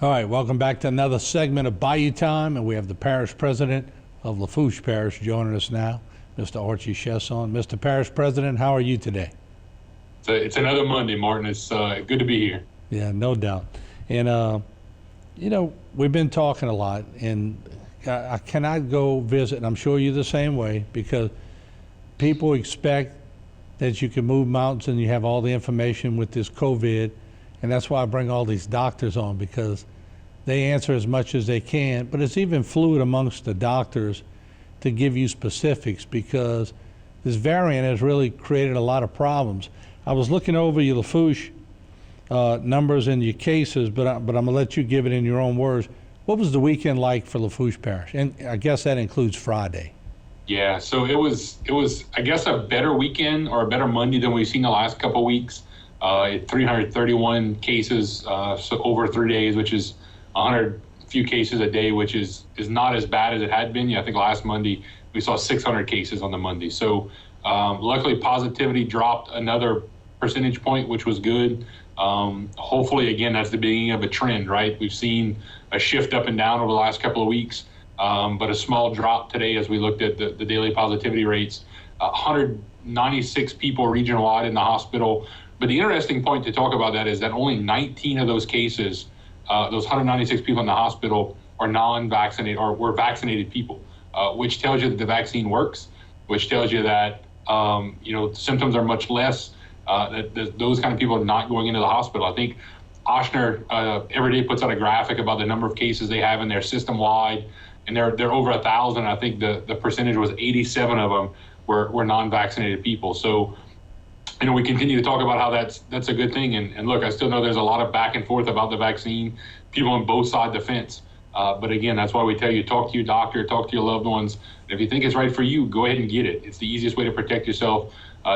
All right, welcome back to another segment of Bayou Time, and we have the parish president of Lafourche Parish joining us now, Mr. Archie Chaisson. Mr. Parish President, how are you today? It's another Monday, Martin. It's good to be here. Yeah, no doubt. And, we've been talking a lot, and I cannot go visit, and I'm sure you're the same way, because people expect that you can move mountains and you have all the information with this COVID. And that's why I bring all these doctors on, because they answer as much as they can, but it's even fluid amongst the doctors to give you specifics, because this variant has really created a lot of problems. I was looking over your Lafourche numbers and your cases, but I'm gonna let you give it in your own words. What was the weekend like for Lafourche Parish? And I guess that includes Friday. Yeah, so it was I guess a better weekend or a better Monday than we've seen the last couple of weeks. 331 cases so over 3 days, which is 100 few cases a day, which is not as bad as it had been. I think last Monday we saw 600 cases on the Monday. So luckily positivity dropped another percentage point, which was good. Hopefully, again, that's the beginning of a trend, right? We've seen a shift up and down over the last couple of weeks, but a small drop today as we looked at the daily positivity rates. 196 people region-wide in the hospital. But the interesting point to talk about that is that only 19 of those cases, those 196 people in the hospital, are non-vaccinated or were vaccinated people, which tells you that the vaccine works, which tells you that symptoms are much less. That those kind of people are not going into the hospital. I think Ochsner every day puts out a graphic about the number of cases they have in their system-wide, and they're over 1,000. I think the percentage was 87 of them were non-vaccinated people. So, we continue to talk about how that's a good thing. And look, I still know there's a lot of back and forth about the vaccine, people on both sides of the fence. But again, that's why we tell you, talk to your doctor, talk to your loved ones. And if you think it's right for you, go ahead and get it. It's the easiest way to protect yourself,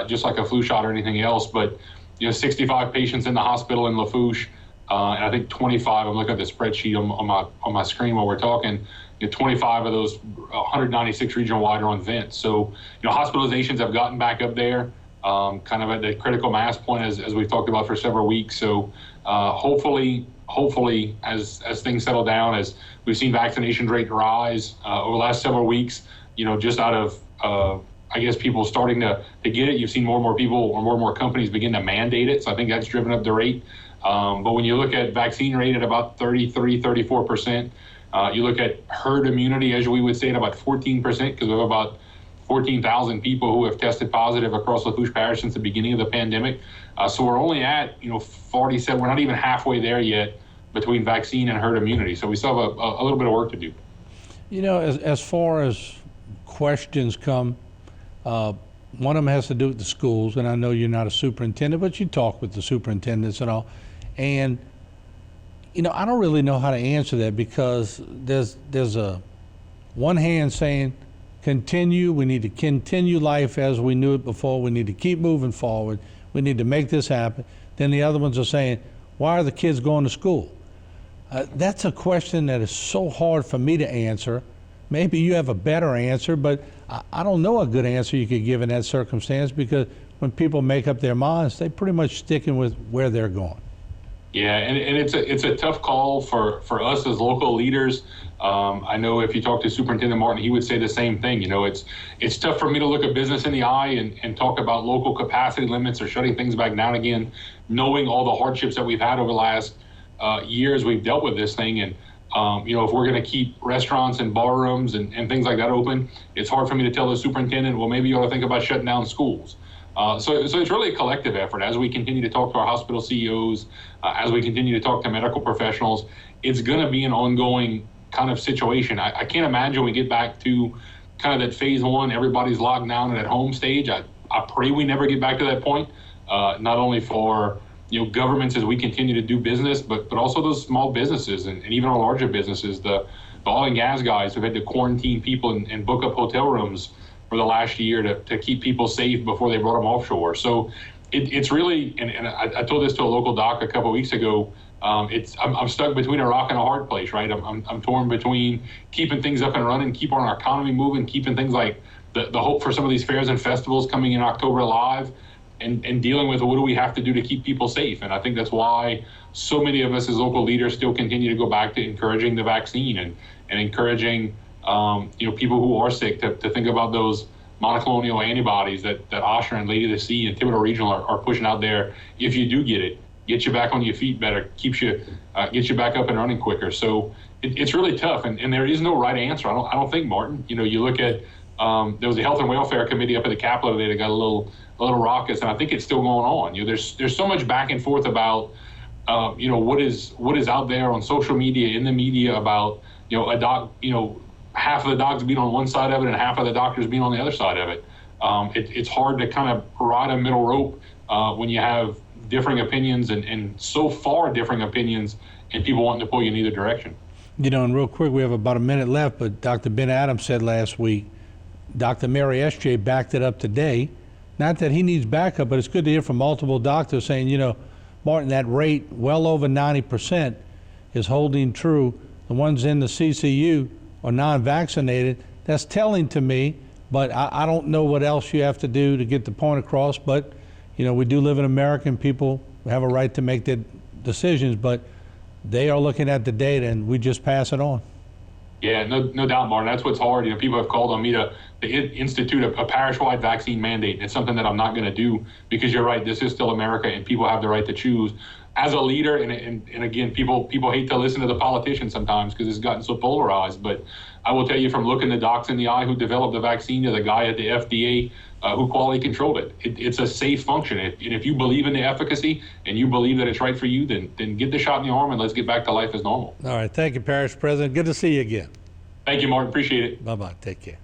just like a flu shot or anything else. But 65 patients in the hospital in Lafourche, and I think 25. I'm looking at the spreadsheet on my screen while we're talking. 25 of those 196 regional-wide are on vents. So hospitalizations have gotten back up there, kind of at the critical mass point as we've talked about for several weeks. So hopefully as things settle down, as we've seen vaccination rate rise over the last several weeks, just out of I guess people starting to get it, you've seen more and more people or more and more companies begin to mandate it. So I think that's driven up the rate. But when you look at vaccine rate at about 34%, you look at herd immunity, as we would say, at about 14%, because we have about 14,000 people who have tested positive across Lafourche Parish since the beginning of the pandemic. So we're only at 47. We're not even halfway there yet between vaccine and herd immunity. So we still have a little bit of work to do. As far as questions come, one of them has to do with the schools, and I know you're not a superintendent, but you talk with the superintendents and all. And I don't really know how to answer that, because there's a one hand saying continue, we need to continue life as we knew it before, we need to keep moving forward, we need to make this happen. Then the other ones are saying, why are the kids going to school? That's a question that is so hard for me to answer. Maybe you have a better answer, but I don't know a good answer you could give in that circumstance, because when people make up their minds, they pretty much sticking with where they're going. Yeah, and it's a tough call for us as local leaders. I know if you talk to Superintendent Martin, he would say the same thing. It's tough for me to look a business in the eye and talk about local capacity limits or shutting things back down again, knowing all the hardships that we've had over the last years we've dealt with this thing. And if we're going to keep restaurants and bar rooms and things like that open, it's hard for me to tell the superintendent, well, maybe you ought to think about shutting down schools. So it's really a collective effort. As we continue to talk to our hospital CEOs, as we continue to talk to medical professionals, it's going to be an ongoing kind of situation. I can't imagine we get back to kind of that phase one, everybody's locked down and at home stage. I pray we never get back to that point, not only for governments as we continue to do business, but also those small businesses and even our larger businesses, the oil and gas guys who've had to quarantine people and book up hotel rooms for the last year to keep people safe before they brought them offshore. So it's really, and I told this to a local doc a couple of weeks ago, I'm stuck between a rock and a hard place, right? I'm torn between keeping things up and running, keeping our economy moving, keeping things like the hope for some of these fairs and festivals coming in October alive, and dealing with what do we have to do to keep people safe. And I think that's why so many of us as local leaders still continue to go back to encouraging the vaccine and encouraging people who are sick to think about those monoclonal antibodies that Osher and Lady of the Sea and Thibodeau Regional are pushing out there. If you do get it, get you back on your feet better, gets you back up and running quicker. So it's really tough, and there is no right answer. I don't think, Martin. You look at there was a Health and Welfare Committee up at the Capitol today that got a little raucous, and I think it's still going on. There's so much back and forth about what is out there on social media, in the media about half of the dogs being on one side of it and half of the doctors being on the other side of it. It's hard to kind of ride a middle rope when you have differing opinions and so far differing opinions and people wanting to pull you in either direction. And real quick, we have about a minute left, but Dr. Ben Adams said last week, Dr. Mary S.J. backed it up today. Not that he needs backup, but it's good to hear from multiple doctors saying, Martin, that rate well over 90% is holding true. The ones in the CCU are non-vaccinated. That's telling to me, but I don't know what else you have to do to get the point across. But, we do live in America and people have a right to make their decisions, but they are looking at the data and we just pass it on. Yeah, no doubt, Martin. That's what's hard. People have called on me to institute a parish-wide vaccine mandate. And it's something that I'm not going to do because you're right. This is still America, and people have the right to choose. As a leader, and again, people hate to listen to the politicians sometimes because it's gotten so polarized. But I will tell you, from looking the docs in the eye who developed the vaccine to the guy at the FDA who quality controlled it, it's a safe function. And if you believe in the efficacy and you believe that it's right for you, then get the shot in the arm and let's get back to life as normal. All right. Thank you, Parish President. Good to see you again. Thank you, Martin. Appreciate it. Bye-bye. Take care.